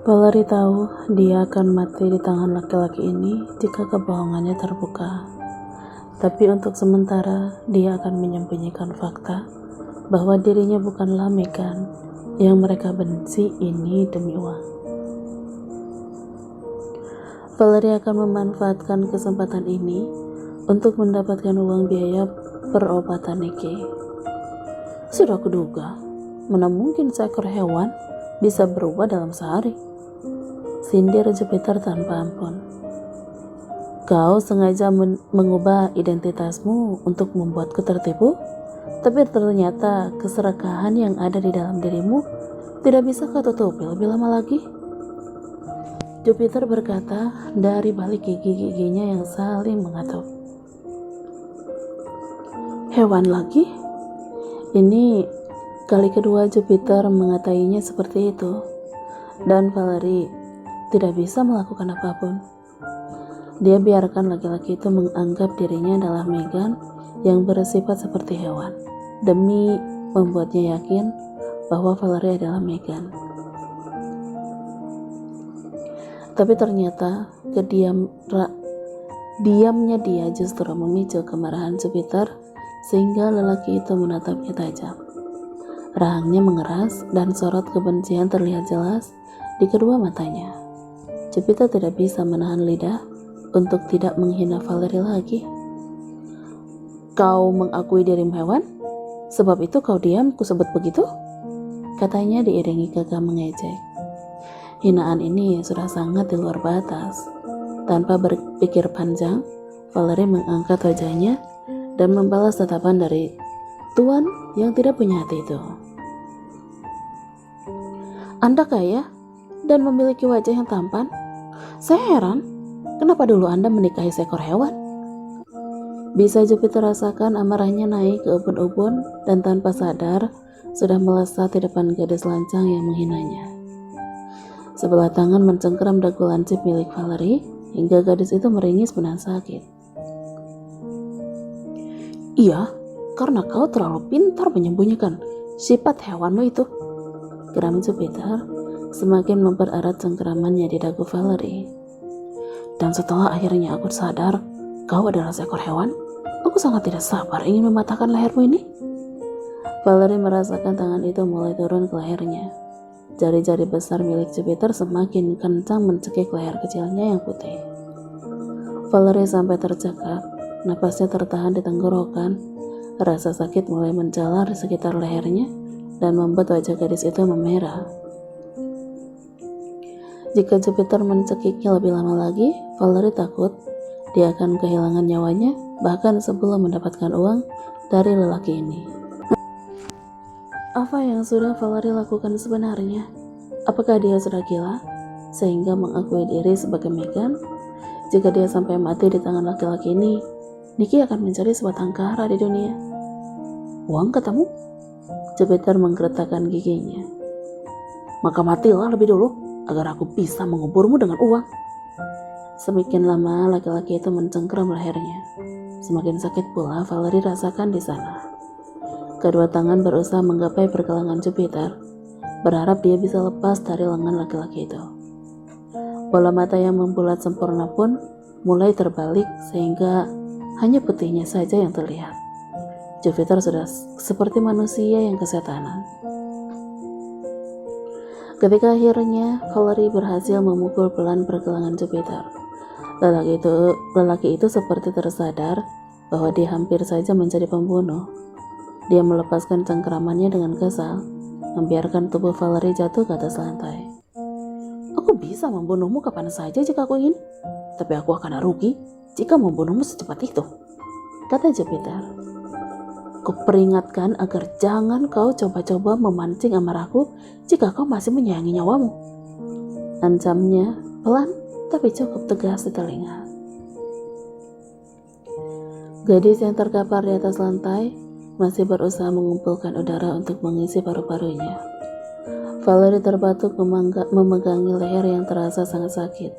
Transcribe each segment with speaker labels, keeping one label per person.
Speaker 1: Valerie tahu dia akan mati di tangan laki-laki ini jika kebohongannya terbuka. Tapi untuk sementara, dia akan menyembunyikan fakta bahwa dirinya bukanlah Megan yang mereka benci ini demi uang. Valerie akan memanfaatkan kesempatan ini untuk mendapatkan uang biaya perobatan Nicky. Sudah kuduga, mana mungkin seekor hewan bisa berubah dalam sehari, sindir Jupiter tanpa ampun. Kau sengaja mengubah identitasmu untuk membuatku tertipu, tapi ternyata keserakahan yang ada di dalam dirimu tidak bisa kau tutupi lebih lama lagi. Jupiter berkata dari balik gigi-giginya yang saling mengatuk. Hewan lagi? Ini kali kedua Jupiter mengatainya seperti itu, dan Valerie tidak bisa melakukan apapun. Dia biarkan laki-laki itu menganggap dirinya adalah Megan yang bersifat seperti hewan, demi membuatnya yakin bahwa Valerie adalah Megan. Tapi ternyata diamnya dia justru memicu kemarahan Jupiter, sehingga lelaki itu menatapnya tajam. Rahangnya mengeras dan sorot kebencian terlihat jelas di kedua matanya. Jupiter tidak bisa menahan lidah untuk tidak menghina Valerie lagi. Kau mengakui dirimu hewan? Sebab itu kau diam kusebut begitu? Katanya diiringi gagah mengejek. Hinaan ini sudah sangat di luar batas. Tanpa berpikir panjang, Valerie mengangkat wajahnya dan membalas tatapan dari tuan yang tidak punya hati itu. Anda kaya dan memiliki wajah yang tampan? Saya heran, kenapa dulu Anda menikahi seekor hewan? Bisa Jupiter rasakan amarahnya naik ke ubun-ubun dan tanpa sadar sudah melesat di depan gadis lancang yang menghinanya. Sebelah tangan mencengkeram dagu lancip milik Valerie hingga gadis itu meringis menahan sakit. Iya, karena kau terlalu pintar menyembunyikan sifat hewanmu itu, geram Jupiter semakin mempererat cengkeramannya di dagu Valerie. Dan setelah akhirnya aku sadar kau adalah seekor hewan, aku sangat tidak sabar ingin mematahkan lehermu ini. Valerie merasakan tangan itu mulai turun ke lehernya. Jari-jari besar milik Jupiter semakin kencang mencekik leher kecilnya yang putih. Valerie sampai tercekak, napasnya tertahan di tenggorokan. Rasa sakit mulai menjalar di sekitar lehernya dan membuat wajah gadis itu memerah. Jika Jupiter mencekiknya lebih lama lagi, Valerie takut dia akan kehilangan nyawanya bahkan sebelum mendapatkan uang dari lelaki ini. Apa yang sudah Valerie lakukan sebenarnya? Apakah dia sudah gila sehingga mengakui diri sebagai Megan? Jika dia sampai mati di tangan laki-laki ini, Nicky akan mencari sebatang kara di dunia. Uang katamu? Jupiter menggeretakkan giginya. Maka matilah lebih dulu agar aku bisa menguburmu dengan uang. Semakin lama laki-laki itu mencengkeram lehernya, semakin sakit pula Valerie rasakan di sana. Kedua tangan berusaha menggapai pergelangan Jupiter, berharap dia bisa lepas dari lengan laki-laki itu. Bola mata yang membulat sempurna pun mulai terbalik sehingga hanya putihnya saja yang terlihat. Jupiter sudah seperti manusia yang kesetanan. Ketika akhirnya Valerie berhasil memukul pelan pergelangan Jupiter, lelaki itu seperti tersadar bahwa dia hampir saja menjadi pembunuh. Dia melepaskan cengkeramannya dengan kesal, membiarkan tubuh Valerie jatuh ke atas lantai. Aku bisa membunuhmu kapan saja jika aku ingin, tapi aku akan rugi jika membunuhmu secepat itu, kata Jupiter. Kuperingatkan agar jangan kau coba-coba memancing amarahku jika kau masih menyayangi nyawamu, ancamnya pelan tapi cukup tegas di telinga. Gadis yang terkapar di atas lantai masih berusaha mengumpulkan udara untuk mengisi paru-parunya. Valerie terbatuk memegangi leher yang terasa sangat sakit.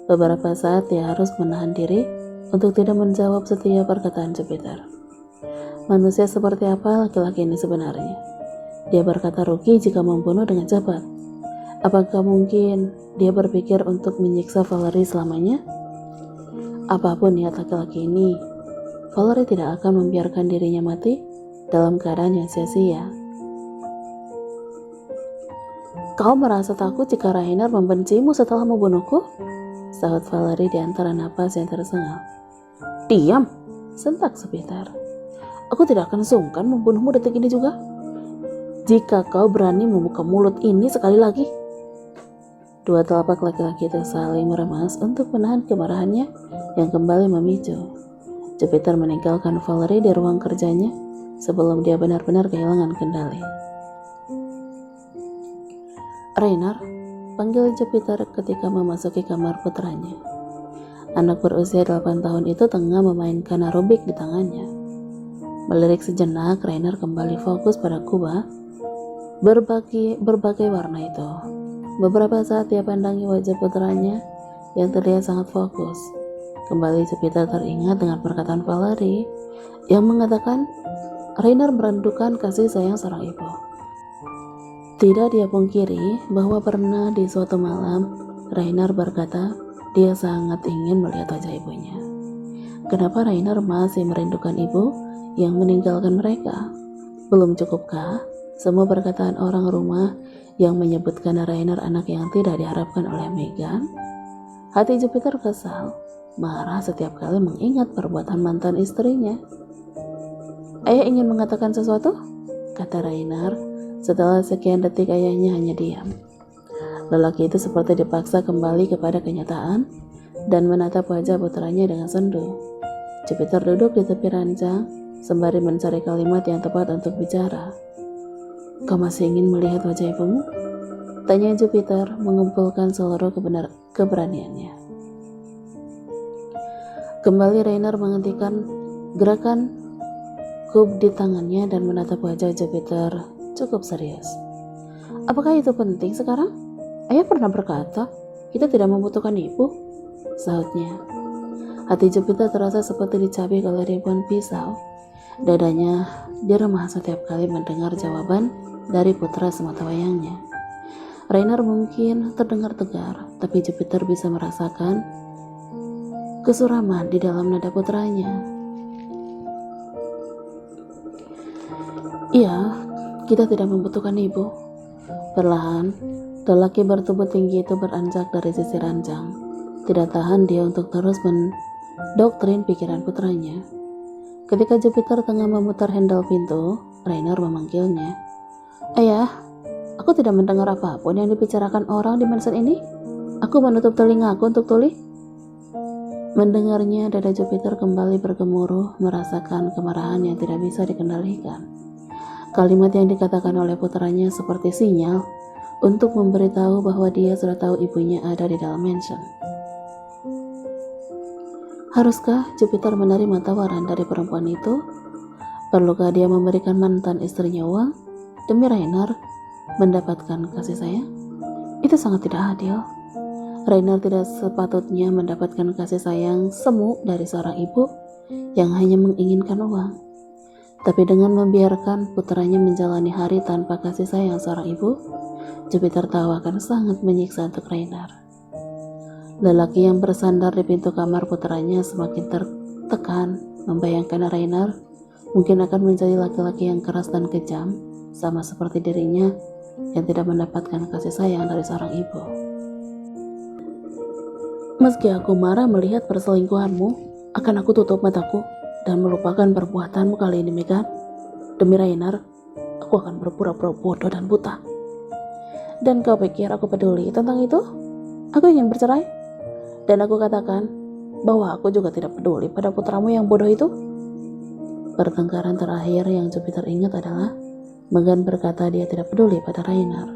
Speaker 1: Beberapa saat dia harus menahan diri untuk tidak menjawab setiap perkataan Jupiter. Manusia seperti apa laki-laki ini sebenarnya? Dia berkata rugi jika membunuh dengan cepat. Apakah mungkin dia berpikir untuk menyiksa Valerie selamanya? Apapun niat laki-laki ini, Valerie tidak akan membiarkan dirinya mati dalam keadaan yang sia-sia. Kau merasa takut jika Rainer membencimu setelah membunuhku? Sahut Valerie di antara napas yang tersengal. Diam, sentak Jupiter. Aku tidak akan sungkan membunuhmu detik ini juga. Jika kau berani membuka mulut ini sekali lagi. Dua telapak laki-laki itu saling meremas untuk menahan kemarahannya yang kembali memicu. Jupiter meninggalkan Valerie di ruang kerjanya sebelum dia benar-benar kehilangan kendali. Rainer, panggil Jupiter ketika memasuki kamar putranya. Anak berusia 8 tahun itu tengah memainkan aerobik di tangannya. Melirik sejenak, Rainer kembali fokus pada kubah berbagai warna itu. Beberapa saat dia pandangi wajah putranya yang terlihat sangat fokus. Kembali Jupiter teringat dengan perkataan Valerie yang mengatakan Rainer merindukan kasih sayang seorang ibu. Tidak dia pungkiri bahwa pernah di suatu malam Rainer berkata dia sangat ingin melihat wajah ibunya. Kenapa Rainer masih merindukan ibu yang meninggalkan mereka? Belum cukupkah semua perkataan orang rumah yang menyebutkan Rainer anak yang tidak diharapkan oleh Megan? Hati Jupiter kesal, marah setiap kali mengingat perbuatan mantan istrinya. Ayah ingin mengatakan sesuatu? Kata Rainer setelah sekian detik ayahnya hanya diam. Lelaki itu seperti dipaksa kembali kepada kenyataan dan menatap wajah putranya dengan sendu. Jupiter duduk di tepi ranjang sembari mencari kalimat yang tepat untuk bicara. Kau masih ingin melihat wajah ibumu? Tanya Jupiter mengumpulkan seluruh keberaniannya. Kembali Rainer menghentikan gerakan kub di tangannya dan menatap wajah Jupiter cukup serius. Apakah itu penting sekarang? Ayah pernah berkata, kita tidak membutuhkan ibu, sahutnya. Hati Jupiter terasa seperti dicabik oleh ribuan pisau. Dadanya diremah setiap kali mendengar jawaban dari putra sematawayangnya. Rainer mungkin terdengar tegar, tapi Jupiter bisa merasakan kesuraman di dalam nada putranya. Iya, kita tidak membutuhkan ibu. Perlahan, lelaki bertubuh tinggi itu beranjak dari sisi ranjang. Tidak tahan dia untuk terus mendoktrin pikiran putranya. Ketika Jupiter tengah memutar handle pintu, Rainer memanggilnya. Ayah, aku tidak mendengar apapun yang dibicarakan orang di mansion ini. Aku menutup telingaku untuk tuli. Mendengarnya, dada Jupiter kembali bergemuruh, merasakan kemarahan yang tidak bisa dikendalikan. Kalimat yang dikatakan oleh putranya seperti sinyal untuk memberitahu bahwa dia sudah tahu ibunya ada di dalam mansion. Haruskah Jupiter menerima tawaran dari perempuan itu? Perlukah dia memberikan mantan istrinya uang demi Rainer mendapatkan kasih sayang? Itu sangat tidak adil. Rainer tidak sepatutnya mendapatkan kasih sayang semu dari seorang ibu yang hanya menginginkan uang. Tapi dengan membiarkan putranya menjalani hari tanpa kasih sayang seorang ibu, Jupiter tahu akan sangat menyiksa untuk Rainer. Lelaki yang bersandar di pintu kamar putranya semakin tertekan, membayangkan Rainer mungkin akan menjadi laki-laki yang keras dan kejam, sama seperti dirinya yang tidak mendapatkan kasih sayang dari seorang ibu. Meski aku marah melihat perselingkuhanmu, akan aku tutup mataku dan melupakan perbuatanmu kali ini, Megan. Demi Rainer, aku akan berpura-pura bodoh dan buta. Dan kau pikir aku peduli tentang itu? Aku ingin bercerai. Dan aku katakan bahwa aku juga tidak peduli pada putramu yang bodoh itu. Pertengkaran terakhir yang Jupiter ingat adalah Megan berkata dia tidak peduli pada Rainer.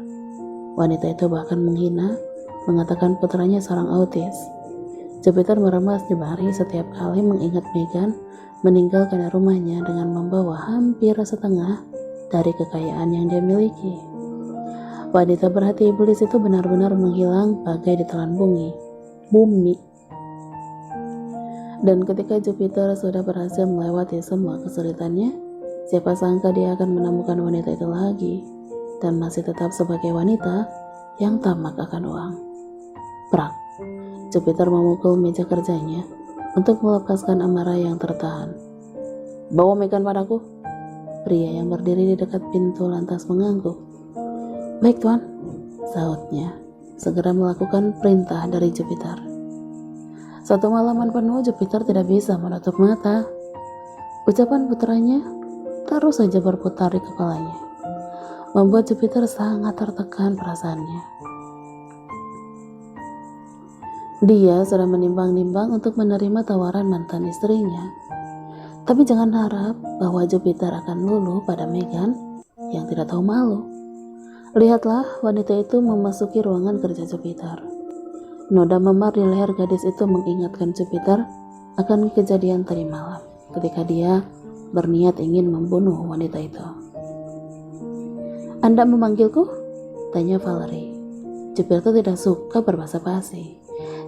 Speaker 1: Wanita itu bahkan menghina, mengatakan putranya seorang autis. Jupiter meremas jemari setiap kali mengingat Megan meninggalkan rumahnya dengan membawa hampir setengah dari kekayaan yang dia miliki. Wanita berhati iblis itu benar-benar menghilang bagai ditelan bumi. Dan ketika Jupiter sudah berhasil melewati semua kesulitannya, siapa sangka dia akan menemukan wanita itu lagi dan masih tetap sebagai wanita yang tamak akan uang. Prak, Jupiter memukul meja kerjanya untuk melepaskan amarah yang tertahan. Bawa Megan padaku. Pria yang berdiri di dekat pintu lantas mengangguk. Baik tuan, sahutnya, segera melakukan perintah dari Jupiter. Satu malaman penuh Jupiter tidak bisa menutup mata. Ucapan putranya terus saja berputar di kepalanya, membuat Jupiter sangat tertekan perasaannya. Dia sudah menimbang-nimbang untuk menerima tawaran mantan istrinya. Tapi jangan harap bahwa Jupiter akan luluh pada Megan yang tidak tahu malu. Lihatlah, wanita itu memasuki ruangan kerja Jupiter. Noda memar di leher gadis itu mengingatkan Jupiter akan kejadian tadi malam ketika dia berniat ingin membunuh wanita itu. Anda memanggilku? Tanya Valerie. Jupiter tidak suka berbahasa basi.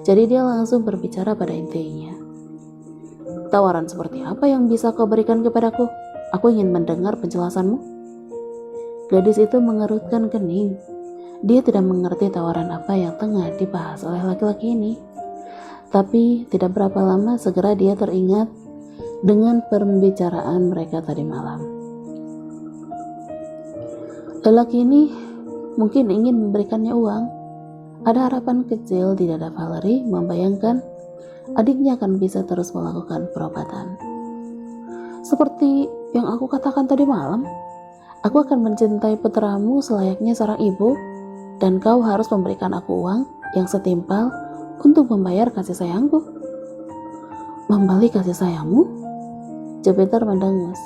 Speaker 1: Jadi dia langsung berbicara pada intinya. Tawaran seperti apa yang bisa kau berikan kepadaku? Aku ingin mendengar penjelasanmu. Gadis itu mengerutkan kening. Dia tidak mengerti tawaran apa yang tengah dibahas oleh laki-laki ini. Tapi tidak berapa lama segera dia teringat dengan pembicaraan mereka tadi malam. Lelaki ini mungkin ingin memberikannya uang. Ada harapan kecil di dada Valerie membayangkan adiknya akan bisa terus melakukan perobatan. Seperti yang aku katakan tadi malam, aku akan mencintai putramu selayaknya seorang ibu, dan kau harus memberikan aku uang yang setimpal untuk membayar kasih sayangku. Membalik kasih sayangmu? Jupiter mendengus.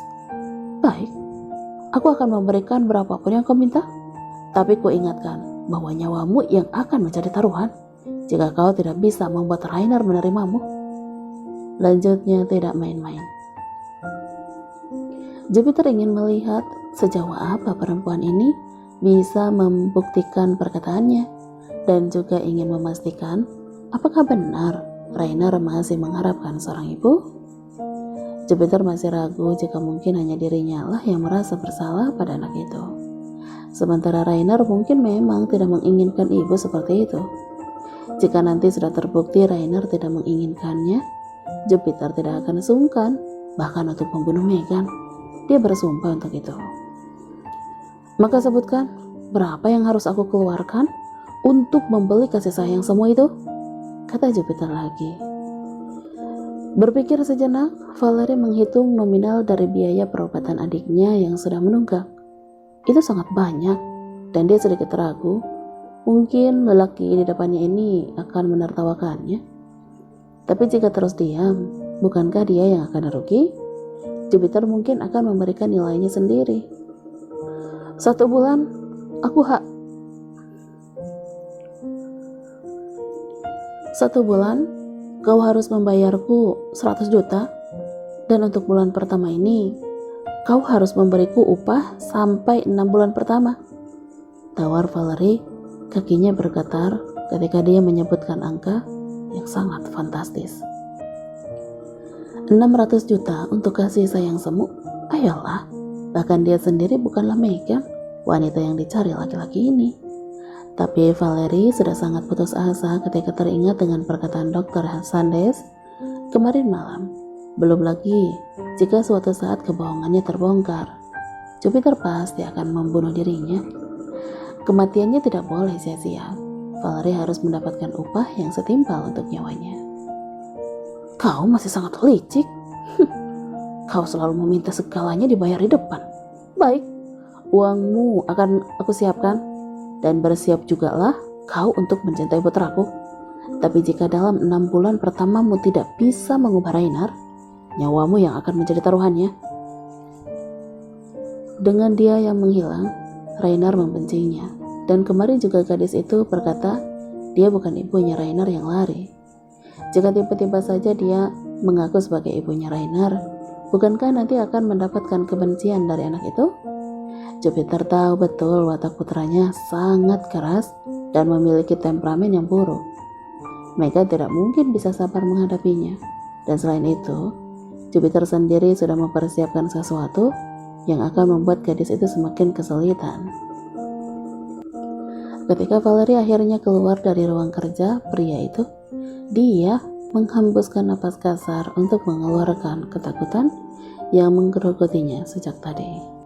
Speaker 1: Baik, aku akan memberikan berapapun yang kau minta, tapi ku ingatkan bahwa nyawamu yang akan menjadi taruhan jika kau tidak bisa membuat Rainer menerimamu. Lanjutnya tidak main-main. Jupiter ingin melihat sejauh apa perempuan ini bisa membuktikan perkataannya, dan juga ingin memastikan apakah benar Rainer masih mengharapkan seorang ibu. Jupiter masih ragu jika mungkin hanya dirinya lah yang merasa bersalah pada anak itu. Sementara Rainer mungkin memang tidak menginginkan ibu seperti itu. Jika nanti sudah terbukti Rainer tidak menginginkannya, Jupiter tidak akan sungkan bahkan untuk membunuh Megan. Dia bersumpah untuk itu. Maka sebutkan, berapa yang harus aku keluarkan untuk membeli kasih sayang semua itu? Kata Jupiter lagi. Berpikir sejenak, Valerie menghitung nominal dari biaya perobatan adiknya yang sudah menunggak. Itu sangat banyak, dan dia sedikit ragu. Mungkin lelaki di depannya ini akan menertawakannya. Tapi jika terus diam, bukankah dia yang akan rugi? Jupiter mungkin akan memberikan nilainya sendiri. 1 bulan, aku 1 bulan, kau harus membayarku 100 juta. Dan untuk bulan pertama ini, kau harus memberiku upah sampai 6 bulan pertama. Tawar Valerie, kakinya bergetar ketika dia menyebutkan angka yang sangat fantastis. 600 juta untuk kasih sayang semu? Ayolah, bahkan dia sendiri bukanlah Megan, wanita yang dicari laki-laki ini. Tapi Valerie sudah sangat putus asa ketika teringat dengan perkataan Dr. Sanders kemarin malam. Belum lagi jika suatu saat kebohongannya terbongkar, Jupiter pasti akan membunuh dirinya. Kematiannya tidak boleh sia-sia. Valerie harus mendapatkan upah yang setimpal untuk nyawanya. Kau masih sangat licik. Kau selalu meminta segalanya dibayar di depan. Baik, uangmu akan aku siapkan, dan bersiap jugalah kau untuk mencintai putraku. Tapi jika dalam 6 bulan pertamamu tidak bisa mengubah Rainer, nyawamu yang akan menjadi taruhannya. Dengan dia yang menghilang, Rainer membencinya. Dan kemarin juga gadis itu berkata dia bukan ibunya Rainer yang lari. Jika tiba-tiba saja dia mengaku sebagai ibunya Rainer, bukankah nanti akan mendapatkan kebencian dari anak itu? Jupiter tahu betul watak putranya sangat keras dan memiliki temperamen yang buruk. Megan tidak mungkin bisa sabar menghadapinya. Dan selain itu, Jupiter sendiri sudah mempersiapkan sesuatu yang akan membuat gadis itu semakin kesulitan. Ketika Valerie akhirnya keluar dari ruang kerja pria itu, dia menghembuskan napas kasar untuk mengeluarkan ketakutan yang menggerogotinya sejak tadi.